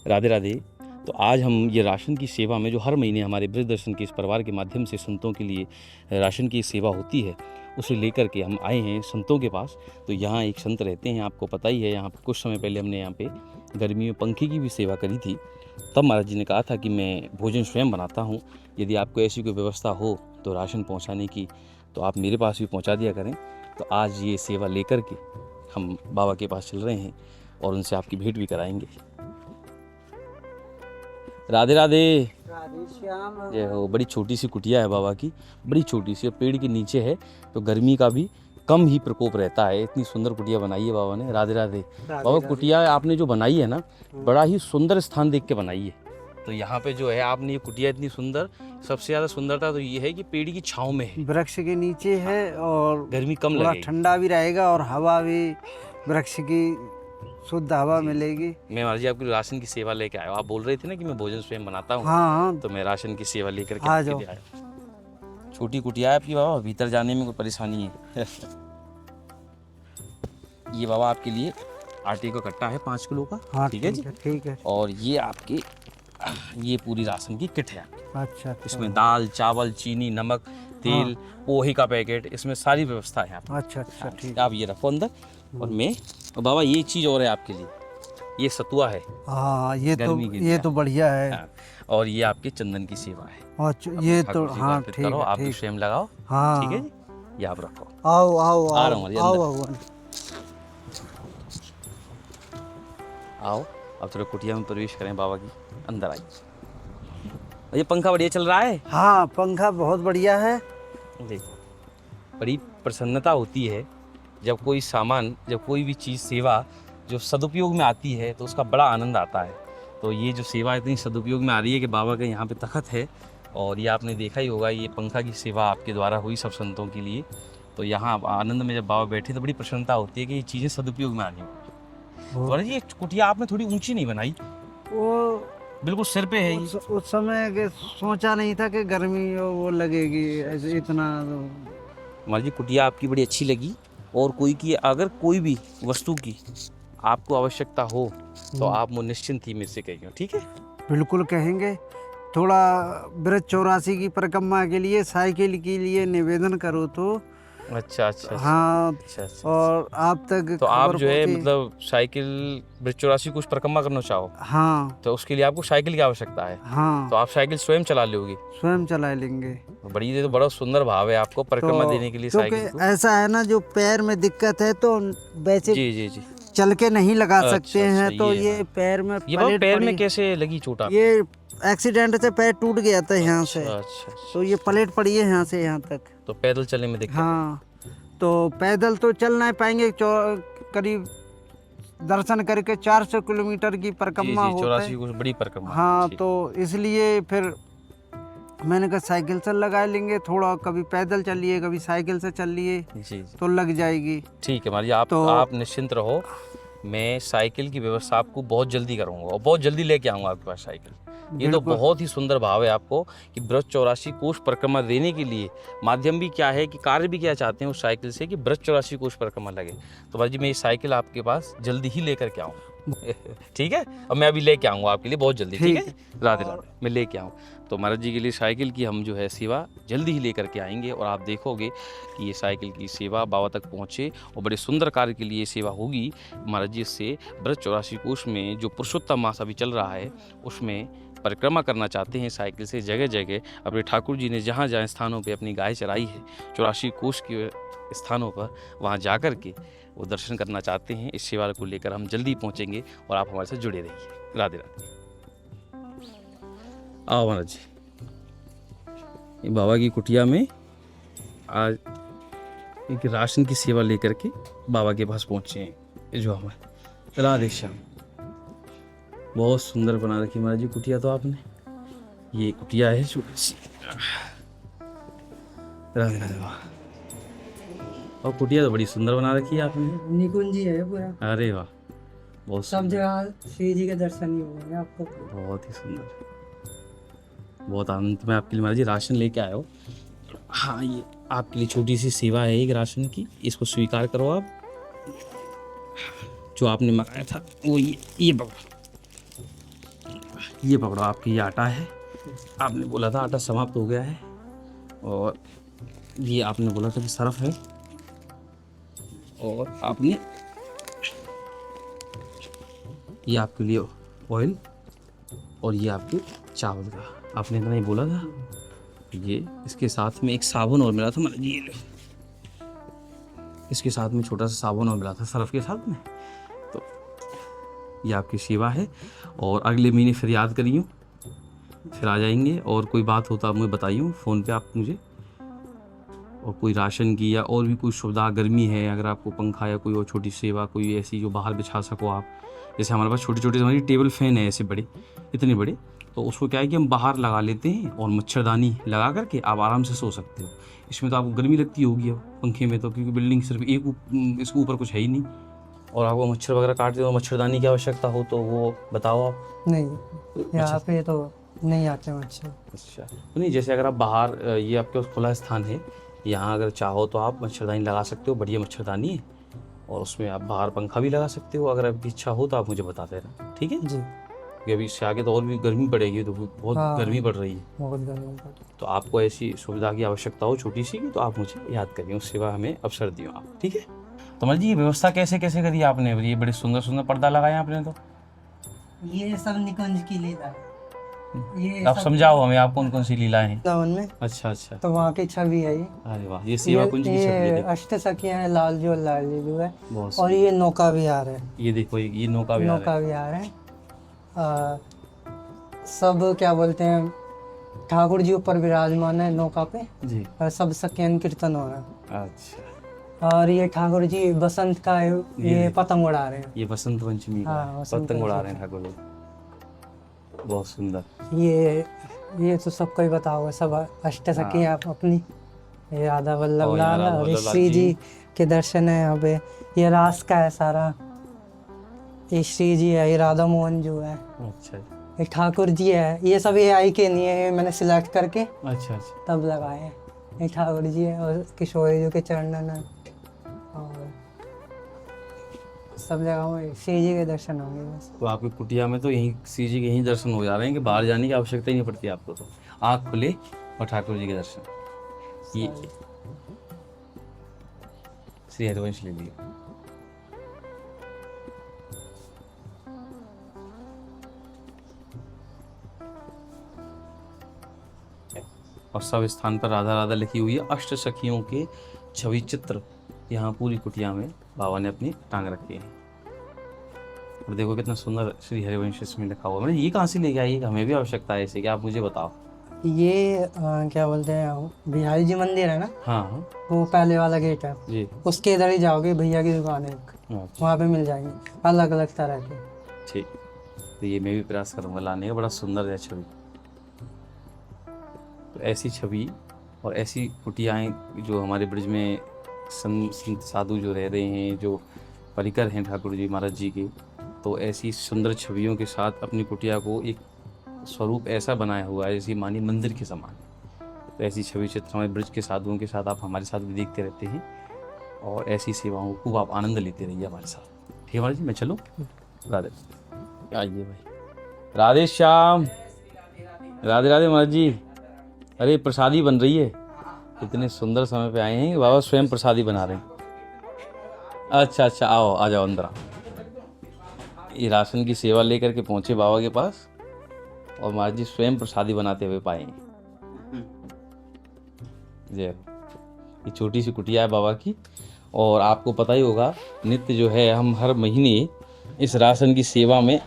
राधे राधे। तो आज हम ये राशन की सेवा में जो हर महीने हमारे ब्रज दर्शन के इस परिवार के माध्यम से संतों के लिए राशन की सेवा होती है, उसे लेकर के हम आए हैं संतों के पास। तो यहाँ एक संत रहते हैं, आपको पता ही है। यहाँ कुछ समय पहले हमने यहाँ पे गर्मी में पंखे की भी सेवा करी थी। तब महाराज जी ने कहा था कि मैं भोजन स्वयं बनाता हूँ, यदि आपको ऐसी कोई व्यवस्था हो तो राशन पहुँचाने की, तो आप मेरे पास भी पहुँचा दिया करें। तो आज ये सेवा लेकर के हम बाबा के पास चल रहे हैं और उनसे आपकी भेंट भी कराएंगे। राधे राधे। राधे श्याम। ये हो, बड़ी छोटी सी कुटिया है बाबा की, बड़ी छोटी सी, और पेड़ के नीचे है, तो गर्मी का भी कम ही प्रकोप रहता है। इतनी सुंदर कुटिया बनाई है बाबा ने। राधे राधे। बाबा कुटिया आपने जो बनाई है ना, बड़ा ही सुंदर स्थान देख के बनाई है। तो यहाँ पे जो है आपने ये कुटिया इतनी सुंदर, सबसे ज़्यादा सुंदरता तो ये है कि पेड़ की छाँव में है, वृक्ष के नीचे है और गर्मी कम थोड़ा लगेगी। ठंडा भी रहेगा और हवा भी वृक्ष की शुद्ध हवा मिलेगी। मैं महाराज जी आपकी राशन की सेवा लेके आया हूँ। आप बोल रहे थे ना कि मैं भोजन स्वयं बनाता हूँ, हाँ तो मैं राशन की सेवा लेकर के आ आपके जाओ। लिए आया। छोटी कुटिया है आपकी बाबा, भीतर जाने में कोई परेशानी है। ये बाबा आपके लिए आटे का कट्टा है 5 किलो का। हाँ ठीक है जी। ठीक है। और ये आपकी ये पूरी राशन की किट है। अच्छा इसमें दाल, चावल, चीनी, नमक, तेल, पोहे का पैकेट, इसमें सारी व्यवस्था है आपकी। अच्छा ठीक। आप ये रखो अंदर। और मैं, और बाबा ये चीज़ और है आपके लिए, ये सतुआ है। हाँ गर्मी के ये लिए। तो बढ़िया है। हाँ। और ये आपके चंदन की सेवा है। अच्छा ये तो ठाकुर जी को हाँ अर्पित ठीक करो, है आप भी ठीक। स्वयं लगाओ। हाँ ठीक है जी, ये आप रखो। आओ आओ आ रहा आओ हूँ जी, आओ अंदर। भगवान। आओ, अब थोड़ा कुटिया में प्रवेश करें बाबा की। अंदर आइए। ये पंखा बढ़िया चल रहा है। हाँ पंखा बहुत बढ़िया है। देखो, बड़ी प्रसन्नता होती है जब कोई सामान, जब कोई भी चीज़, सेवा जो सदुपयोग में आती है, तो उसका बड़ा आनंद आता है। तो ये जो सेवा इतनी सदुपयोग में आ रही है कि बाबा का यहाँ पे तखत है, और ये आपने देखा ही होगा, ये पंखा की सेवा आपके द्वारा हुई सब संतों के लिए। तो यहाँ आनंद में जब बाबा बैठे तो बड़ी प्रसन्नता होती है कि ये चीज़ें सदुपयोग में आनी होगी। तो ये कुटिया आपने थोड़ी ऊंची नहीं बनाई, वो बिल्कुल सिर पे है ये। उस समय के सोचा नहीं था कि गर्मी वो लगेगी ऐसे इतना। हमारी जी कुटिया आपकी बड़ी अच्छी लगी। और कोई की अगर कोई भी वस्तु की आपको आवश्यकता हो तो आप वो निश्चिंत ही मेरे से कहिए। ठीक है, बिल्कुल कहेंगे। थोड़ा ब्रज 84 की परिक्रमा के लिए साइकिल के लिए निवेदन करो तो। अच्छा अच्छा। हाँ अच्छा। और आप तक तो आप खबर जो है पहुंचे। मतलब साइकिल ब्रज 84 कुछ परिक्रमा करना चाहो, हाँ तो उसके लिए आपको साइकिल की आवश्यकता है। हाँ तो आप साइकिल स्वयं चला लोगे। स्वयं चला लेंगे। बड़ी, ये तो बड़ा सुंदर भाव है आपको परिक्रमा तो देने के लिए क्योंकि साइकिल को। ऐसा है ना, जो पैर में दिक्कत है तो वैसे जी जी जी। चल के नहीं लगा अच्छा, सकते हैं। अच्छा, तो ये ये हाँ। पैर में ये बाबा प्लेट पैर में पड़ी। कैसे लगी चोट आपको? ये एक्सीडेंट से पैर टूट गया था यहाँ से। अच्छा। तो ये प्लेट पड़ी है यहाँ से यहाँ तक। तो पैदल चलने में दिक्कत? हाँ तो पैदल तो चल नहीं पाएंगे। करीब दर्शन करके 400 किलोमीटर की परिक्रमा होता 84 है। कुछ बड़ी परिक्रमा। हाँ ठीक। तो इसलिए फिर मैंने कहा साइकिल से लगा लेंगे। थोड़ा कभी पैदल चलिए, कभी साइकिल से चल लिए जी। तो लग जाएगी। ठीक है मारी, आप तो आप निश्चिंत रहो। मैं साइकिल की व्यवस्था आपको बहुत जल्दी करूंगा और बहुत जल्दी लेके आऊंगा आपके पास साइकिल। ये तो बिल्कुल। बहुत ही सुंदर भाव है आपको कि ब्रज 84 कोष परिक्रमा देने के लिए माध्यम भी क्या है कि कार्य भी क्या चाहते हैं उस साइकिल से कि ब्रज 84 कोष परिक्रमा लगे। तो भाई जी मैं ये साइकिल आपके पास जल्दी ही लेकर के आऊँगा। ठीक है, और मैं अभी लेके आऊँगा आपके लिए बहुत जल्दी। ठीक है, राधे राधे। मैं लेके आऊँ तो महाराज जी के लिए साइकिल की हम जो है सेवा जल्दी ही लेकर के आएंगे, और आप देखोगे कि ये साइकिल की सेवा बाबा तक पहुँचे और बड़े सुंदर कार्य के लिए सेवा होगी महाराज जी से। ब्रज 84 कोष में जो पुरुषोत्तम मास अभी चल रहा है उसमें परिक्रमा करना चाहते हैं साइकिल से जगह जगह। अपने ठाकुर जी ने जहाँ जहाँ स्थानों पे अपनी गाय चराई है 84 कोष के स्थानों पर, वहाँ जा कर के वो दर्शन करना चाहते हैं। इस सेवा को लेकर हम जल्दी पहुँचेंगे और आप हमारे साथ जुड़े रहिए। राधे राधे। आओ महाराज जी, ये बाबा की कुटिया में आज एक राशन की सेवा लेकर के बाबा के पास पहुँचे हैं। ये जो हमारे राधे श्याम, बहुत सुंदर बना रखी महाराज जी कुटिया तो आपने। ये कुटिया है छोटी सी। राधे राधे। वाह, और कुटिया तो बड़ी सुंदर बना रखी है आपने। निकुंजी है पूरा। अरे वाह, बहुत सब सुंदर। जगह श्री जी के दर्शन ही होंगे आपको। बहुत ही सुंदर, बहुत आनंद में आपके लिए महाराज जी राशन लेके आए हो। हाँ, ये आपके लिए छोटी सी सेवा है एक राशन की, इसको स्वीकार करो आप। जो आपने मंगाया था वो ये बाबा ये पकड़ो, आपकी ये आटा है। आपने बोला था आटा समाप्त हो गया है। और ये आपने बोला था कि सरफ है। और आपने ये आपके लिए ऑयल, और ये आपके चावल का आपने इतना ही बोला था। ये इसके साथ में एक साबुन और मिला था मतलब ये लो, इसके साथ में छोटा सा साबुन और मिला था सरफ के साथ में। तो ये आपकी सेवा है। और अगले महीने फिर याद करियो, फिर आ जाएंगे। और कोई बात होता मुझे बताइयो फ़ोन पे आप मुझे। और कोई राशन की या और भी कोई सुविधा, गर्मी है, अगर आपको पंखा या कोई और छोटी सेवा कोई ऐसी जो बाहर बिछा सको आप, जैसे हमारे पास छोटे छोटे हमारी टेबल फैन है ऐसे बड़े, इतने बड़े, तो उसको क्या है कि हम बाहर लगा लेते हैं और मच्छरदानी लगा करके आप आराम से सो सकते हो। इसमें तो आपको गर्मी लगती होगी अब पंखे में, तो क्योंकि बिल्डिंग सिर्फ एक इसके ऊपर कुछ है ही नहीं। और आपको मच्छर वगैरह काटते हो, मच्छरदानी की आवश्यकता हो तो वो बताओ आप। नहीं, यहाँ पे तो नहीं आते मच्छर। अच्छा, तो नहीं, जैसे अगर आप बाहर ये आपके पास खुला स्थान है, यहाँ अगर चाहो तो आप मच्छरदानी लगा सकते हो, बढ़िया मच्छरदानी है। और उसमें आप बाहर पंखा भी लगा सकते हो। अगर आपकी इच्छा हो तो आप मुझे बता देना, ठीक है जी। क्योंकि अभी इससे आगे तो और भी गर्मी बढ़ेगी, तो बहुत गर्मी बढ़ रही है। बहुत गर्मी पड़। तो आपको ऐसी सुविधा की आवश्यकता हो छोटी सी, तो आप मुझे याद करिए, उस सेवा हमें अवसर दियो आप, ठीक है। तो मतलब जी ये व्यवस्था कैसे कैसे करी आपने? ये बड़े सुंदर सुंदर पर्दा लगाया आपने। तो ये सब निकुंज की लीला। ये आप समझाओ हमें, आप कौन कौन सी लीलाएं हैं? वृंदावन में अच्छा अच्छा, तो वहाँ की छवि है ये। अरे वाह, ये सेवा कुंज की छवि है। ये देखो, अष्ट सखियाँ हैं, लालजू और लालजू है। बहुत और ये नौका विहार है। ये देखो, ये नौका विहार है। नौका विहार है। सब क्या बोलते हैं, ठाकुर जी ऊपर विराजमान है नौका पे, जी, और सब सख्यान कीर्तन हो रहा है। अच्छा, और ये ठाकुर जी बसंत का ये पतंग उड़ा रहे हैं। ये बसंत पंचमी का हाँ, बसंत पतंग उड़ा रहे पंचमी। हैं ठाकुर जी, बहुत सुंदर। ये तो सबको ही पता होगा, सब अष्ट सखियाँ अपनी। ये राधा वल्लभ और यहाँ लाल राधा और वल्लभ लाल श्री जी। जी के दर्शन है यहाँ पे। ये रास का है सारा। ये श्री जी है, ये राधा मोहन जो है, अच्छा ये ठाकुर जी है। ये सब AI के नहीं है, ये मैंने सिलेक्ट करके अच्छा अच्छा, तब लगाए हैं। ये ठाकुर जी है और किशोरी जी के चरणन है। और सब जगह श्री जी के दर्शन होंगे बस। तो आपकी कुटिया में तो यहीं श्री जी के यहीं दर्शन हो जा रहे हैं कि बाहर जाने की आवश्यकता ही नहीं पड़ती आपको। तो आँख खुले और ठाकुर जी के दर्शन। ये श्री हरिवंश ले लिया। और सब स्थान पर राधा राधा लिखी हुई है। अष्ट सखियों के छवि चित्र यहाँ पूरी कुटिया में बाबा ने अपनी टांग रखे हैं। और देखो कितना सुंदर श्री हरिवंश इसमें लिखा हुआ है। मैंने ये कहाँ से लेके आई? हमें भी आवश्यकता है ऐसे, कि आप मुझे बताओ। ये क्या बोलते हैं, बिहारी जी मंदिर है ना, हाँ हाँ वो पहले वाला गेट है, जी, उसके इधर ही जाओगे, भैया की दुकान है, अच्छा वहाँ पे मिल जाएंगे अलग अलग तरह के। ठीक। तो ये मैं भी प्रयास करूँगा लाने का। बड़ा सुंदर है छवि। तो ऐसी छवि और ऐसी कुटियाएँ जो हमारे ब्रज में संत साधु जो रह रहे हैं, जो परिकर हैं ठाकुर जी महाराज जी के, तो ऐसी सुंदर छवियों के साथ अपनी कुटिया को एक स्वरूप ऐसा बनाया हुआ है जैसे मानिए मंदिर के समान। तो ऐसी छवि चित्र हमारे ब्रज के साधुओं के साथ आप हमारे साथ भी देखते रहते हैं, और ऐसी सेवाओं को खूब आप आनंद लेते रहिए हमारे साथ। ठीक है महाराज जी, मैं चलो। राधे, आइए भाई। राधे श्याम, राधे राधे महाराज जी। अरे प्रसादी बन रही है। इतने सुंदर समय पे आए हैं कि बाबा स्वयं प्रसादी बना रहे हैं। अच्छा अच्छा, आओ आ जाओ अंदर आओ। ये राशन की सेवा लेकर के पहुंचे बाबा के पास, और महाराज जी स्वयं प्रसादी बनाते हुए पाए। जय हो। ये छोटी सी कुटिया है बाबा की, और आपको पता ही होगा नित्य जो है हम हर महीने इस राशन की सेवा में।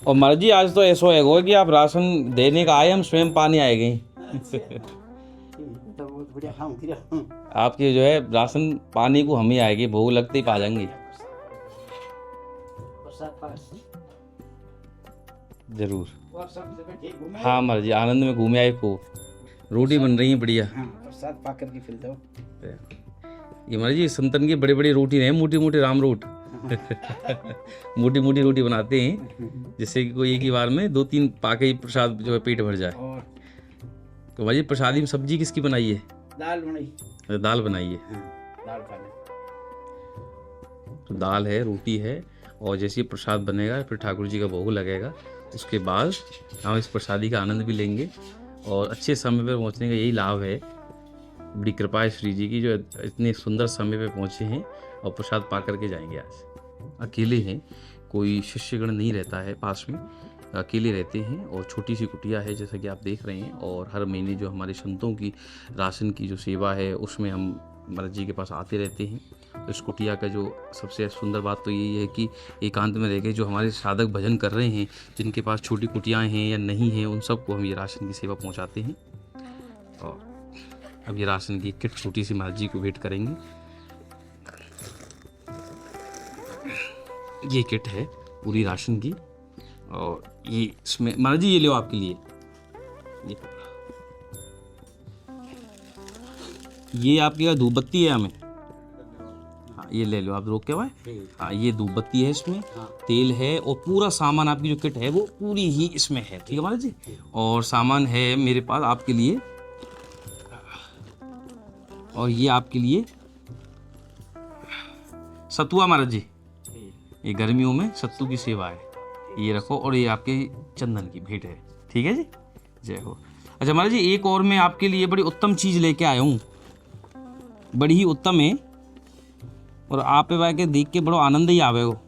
और महाराज जी आज तो ऐसा है कि आप राशन देने का आए, हम स्वयं पानी आए गए। आपके जो है राशन पानी को हम ही आएंगे, भोग लगते ही पा जाएंगे। जरूर। हाँ महाराज जी, आनंद में घूमे आए को। रोटी बन रही है बढ़िया। प्रसाद पाकर के फिर दो। ये महाराज जी संतन की बड़े बड़े रोटी नहीं, मोटी मोटी राम रोट। मोटी मोटी रोटी बनाते हैं, जिससे कि कोई एक ही बार में 2-3 पाके प्रसाद जो है पेट भर जाए। तो महाराज जी प्रसादी में सब्जी किसकी बनाई है? दाल दाल बनाई है। दाल खा ले। तो दाल है, रोटी है, और जैसे ही प्रसाद बनेगा फिर ठाकुर जी का भोग लगेगा, उसके बाद हम इस प्रसादी का आनंद भी लेंगे। और अच्छे समय पर पहुंचने का यही लाभ है, बड़ी कृपा है श्री जी की जो इतने सुंदर समय पे पहुंचे हैं और प्रसाद पा करके जाएंगे। आज अकेले हैं, कोई शिष्यगण नहीं रहता है पास में, अकेले रहते हैं और छोटी सी कुटिया है जैसा कि आप देख रहे हैं। और हर महीने जो हमारे संतों की राशन की जो सेवा है उसमें हम महाराज जी के पास आते रहते हैं। तो इस कुटिया का जो सबसे सुंदर बात तो यही है कि एकांत में रह के जो हमारे साधक भजन कर रहे हैं, जिनके पास छोटी कुटियाएँ हैं या नहीं हैं, उन सबको हम ये राशन की सेवा पहुँचाते हैं। और अब ये राशन की किट छोटी सी महाराज जी को भेंट करेंगे। ये किट है पूरी राशन की, और ये इसमें महाराज जी ये लो आपके लिए, ये आपके धूप बत्ती है हमें, हाँ ये ले लो आप रोक के भाई। हाँ ये धूप बत्ती है, इसमें तेल है और पूरा सामान आपकी जो किट है वो पूरी ही इसमें है। ठीक है महाराज जी। और सामान है मेरे पास आपके लिए, और ये आपके लिए सतुआ महाराज जी, ये गर्मियों में सत्तू की सेवा है, ये रखो। और ये आपके चंदन की भेंट है। ठीक है जी, जय हो। अच्छा महाराज जी, एक और मैं आपके लिए बड़ी उत्तम चीज़ लेके आया हूँ, बड़ी ही उत्तम है, और आप पे के देख के बड़ो आनंद ही आवे हो।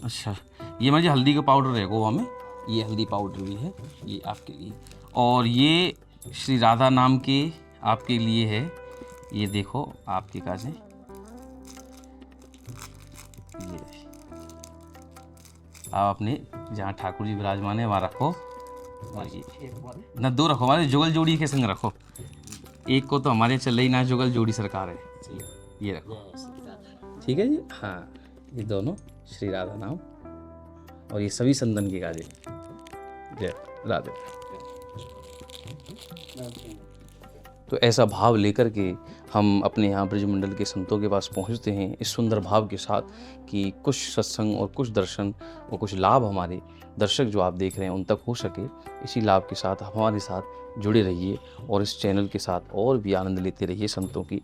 अच्छा ये महाराज जी हल्दी का पाउडर रहेगा हमें, ये हल्दी पाउडर भी है ये आपके लिए। और ये श्री राधा नाम के आपके लिए है, ये देखो आपके काजे, ये आप अपने जहाँ ठाकुर जी विराजमान है वहाँ रखो। और ये ना दो रखो, हमारे जुगल जोड़ी के संग रखो, एक को तो हमारे चल रही ना जुगल जोड़ी सरकार है, ये रखो। ठीक है जी। हाँ ये दोनों श्री राधा नाम, और ये सभी संतन के काजे। जय राधे। तो ऐसा भाव लेकर के हम अपने यहाँ ब्रजमंडल के संतों के पास पहुँचते हैं, इस सुंदर भाव के साथ कि कुछ सत्संग और कुछ दर्शन और कुछ लाभ हमारे दर्शक जो आप देख रहे हैं उन तक हो सके। इसी लाभ के साथ हमारे साथ जुड़े रहिए और इस चैनल के साथ और भी आनंद लेते रहिए संतों की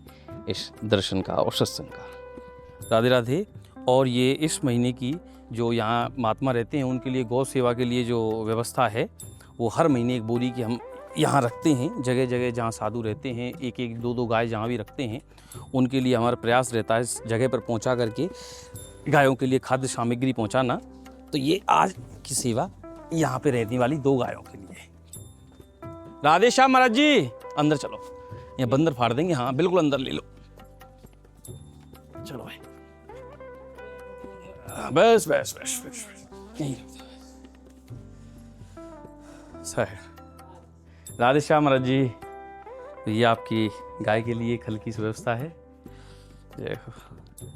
इस दर्शन का और सत्संग का। राधे राधे। और ये इस महीने की जो यहाँ महात्मा रहते हैं उनके लिए गौ सेवा के लिए जो व्यवस्था है, वो हर महीने एक बोरी की हम यहाँ रखते हैं। जगह जगह जहाँ साधु रहते हैं, एक एक दो दो गाय जहाँ भी रखते हैं, उनके लिए हमारा प्रयास रहता है इस जगह पर पहुँचा करके गायों के लिए खाद्य सामग्री पहुँचाना। तो ये आज की सेवा यहाँ पे रहने वाली 2 गायों के लिए। राधे श्याम महाराज जी, अंदर चलो, ये बंदर फाड़ देंगे। हाँ बिल्कुल अंदर ले लो, चलो भाई। बस बस बस बस यहीं सर। राधे श्याम महाराज जी, ये आपकी गाय के लिए एक हल्की सी व्यवस्था है। जय हो।